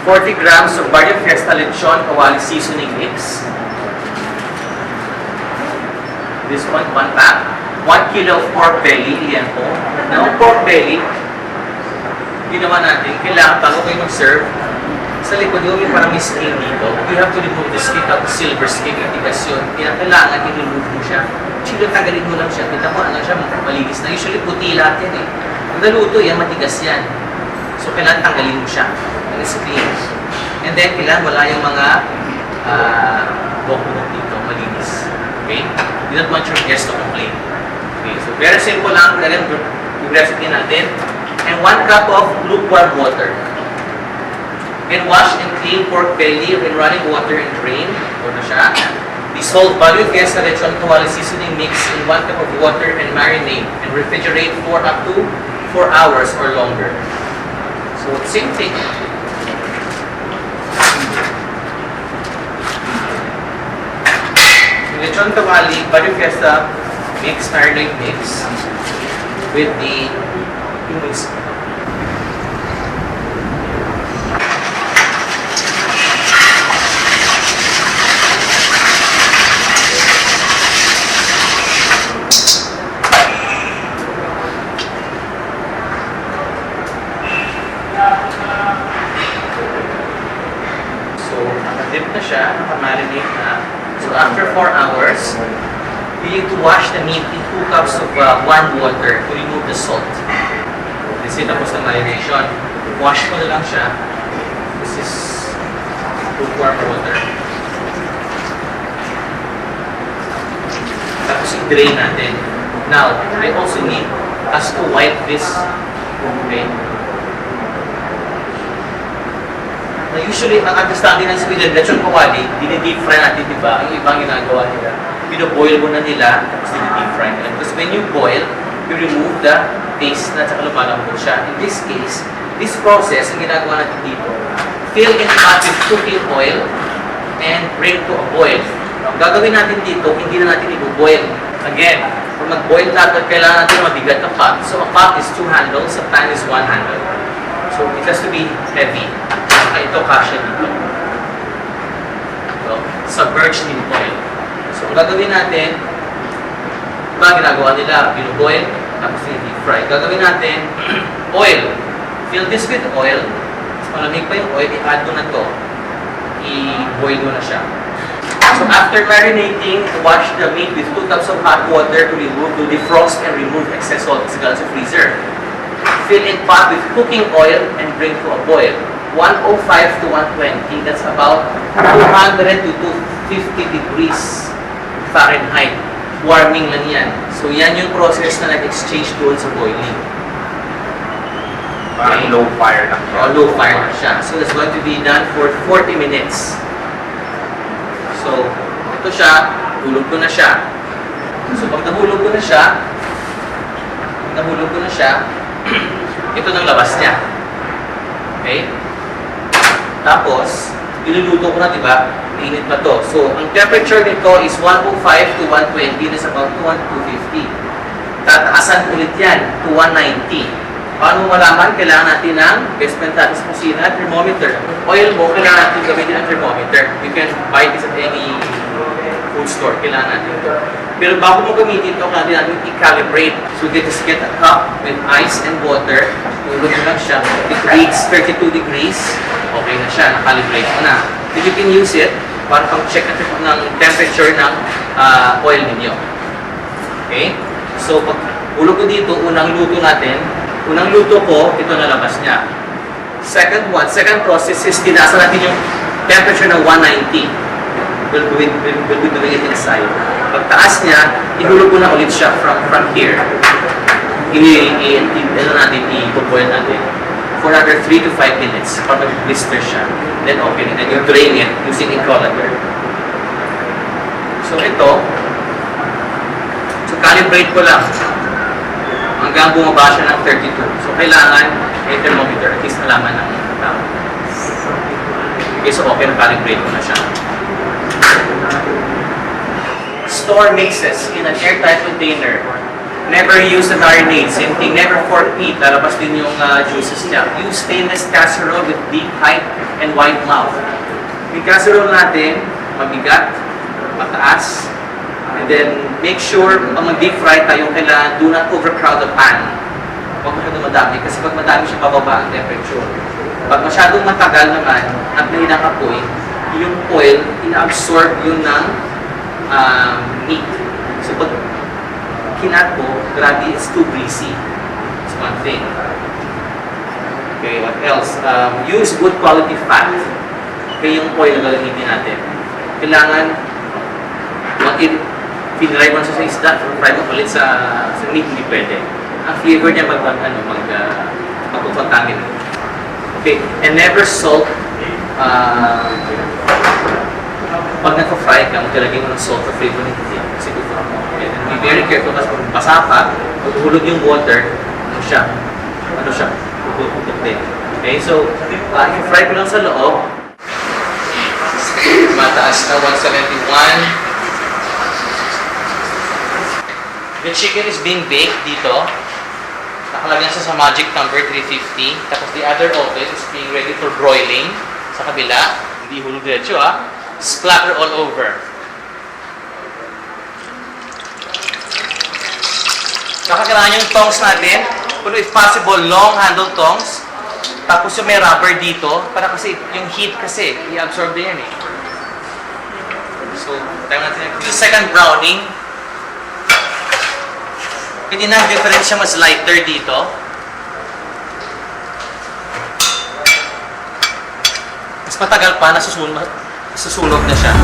40 grams of Barrio Fiesta Lechon Kawali seasoning mix. This one pack. 1 kilo of pork belly. Iyan po. Now, pork belly, ginawa natin, kailangan bago kayo mag-serve, sa likod yung parang may skin dito. You have to remove the skin, tapos silver skin, yung tigas yun. Kaya kailangan i-remove mo siya. Chilo, tanggalin mo lang siya. Kita mo, ano siya, malinis na. Usually, puti lahat yan eh. Pag naluto yan, matigas yan. So, kailangan tanggalin mo siya. And it's clean. And then, kailangan wala yung mga bok-bok dito, malinis. Okay? You don't want your guests to complain. Okay, so very simple lang. Ganyan yung recipe natin. And 1 cup of lukewarm water. And wash and clean pork belly in running water and drain. Ito na siya. Dissolve Barrio Fiesta Lechon Kawali seasoning mix in 1 cup of water and marinate and refrigerate for up to 4 hours or longer. So, same thing. Lechon Kawali Barrio Fiesta mix, marinade mix with the mix. Dip na siya, nakamarinate na. So after 4 hours, you need to wash the meat in 2 cups of warm water to remove the salt. This is tapos na marination. Wash ko na lang siya. This is lukewarm water. Tapos i-drain natin. Now, I also need us to wipe this. Okay. Usually, ang understanding ng Sweden, lechon kawali, dini-deep fry natin, di ba? Ang ibang ginagawa nila. Bino-boil mo na nila, tapos dini-deep fry nila. Because when you boil, you remove the taste na tsaka lumalambot siya. In this case, this process, ang ginagawa natin dito, fill in pot with cooking oil and bring to a boil. Ang gagawin natin dito, hindi na natin i-boil. Again, kung mag-boil natin, kailangan natin mabigat na pot. So, a pot is 2 handles, a pan is 1 handle. So, it has to be heavy. Ito kasya dito. So, submerged in oil. So, ang gagawin natin, diba ginagawa nila? Bino-boil, tapos i-deep fry. Gagawin natin, oil. Fill this with oil. Malamig pa yung oil, i-add mo na to. I-boil mo na siya. So, after marinating, wash the meat with 2 cups of hot water to defrost and remove excess salt sa galing sa freezer. Fill in pot with cooking oil and bring to a boil. 105 to 120, that's about 200 to 250 degrees Fahrenheit. Warming lang yan. So yan yung process na nag-exchange doon sa boiling. Parang low fire lang siya. Low fire lang siya. So that's going to be done for 40 minutes. So, ito siya, hulog ko na siya. So pag nahulog ko na siya, ito nang labas niya. Okay? Tapos, iluluto ko na, di ba? Init pa to. So, ang temperature nito is 105 to 120. That's about 250. Tataasan ulit yan to 190. Paano malaman? Kailangan natin ng investment natin sa kusina, thermometer. Oil mo, kailangan natin gamitin ang thermometer. You can buy this at any food store. Kailangan natin ito. Pero bago mo gamitin ito, kailangan natin i-calibrate. So, just get a cup with ice and water. Tulog mo lang siya. It reads 32 degrees. Okay na siya, nakalibrate mo na. Then you can use it para pang-check ng temperature ng oil ninyo. Okay? So, pag ulog ko dito, unang luto natin, unang luto ko, ito nalabas niya. Second process is tinasa natin yung temperature ng 190. We'll be doing it inside. Pagtaas niya, ihulog ko na ulit siya from here. I-boil natin for another 3 to 5 minutes para mag-blister siya. Then open it. Then you drain it using a colander. So ito, calibrate ko lang hanggang bumaba siya ng 32. So kailangan may thermometer at least alaman ng tao. Okay, so okay, na-calibrate ko na siya. Store mixes in an airtight container. Never use the marinade. Same thing, never fork meat. Lalabas din yung juices niya. Use stainless casserole with deep height and wide mouth. Yung casserole natin, mabigat, mataas, and then make sure pag mag-deep fry tayo, kailangan do not overcrowd the pan. Huwag masyadong madami kasi pag madami siya bababa ang temperature. Pag masyadong matagal naman at may apoy, yung oil, ina-absorb yun ng meat. So pag kinat mo, grabe, it's too greasy. It's one thing. Okay, what else? Use good quality fat. Okay, yung oil na gagamitin natin. Kailangan, pinry mo siya sa isda, fry mo ulit sa meat, hindi pwede. Ang flavor niya magpapantamin. Okay, and never salt. Pag nagpa-fry ka, magkalagay mo ng salt for flavor ng hindi. Kasi gusto mo. Okay, and be very careful kasi kung basa ka, pag yung water, ano siya? Puputok din. Okay, so, i-fry ko lang sa loob. Mataas na 171. The chicken is being baked dito. Nakalagyan siya sa magic number 350. Tapos the other oven is being ready for broiling. Sa kabila, hindi hulog diretso splatter all over. Kakakailangan yung tongs natin. Kung if possible, long handle tongs. Tapos yung may rubber dito. Para kasi yung heat kasi, i-absorb din yan So, tayo natin yung second browning. Hindi na difference siya mas lighter dito. Mas matagal pa, nasusunog na siya.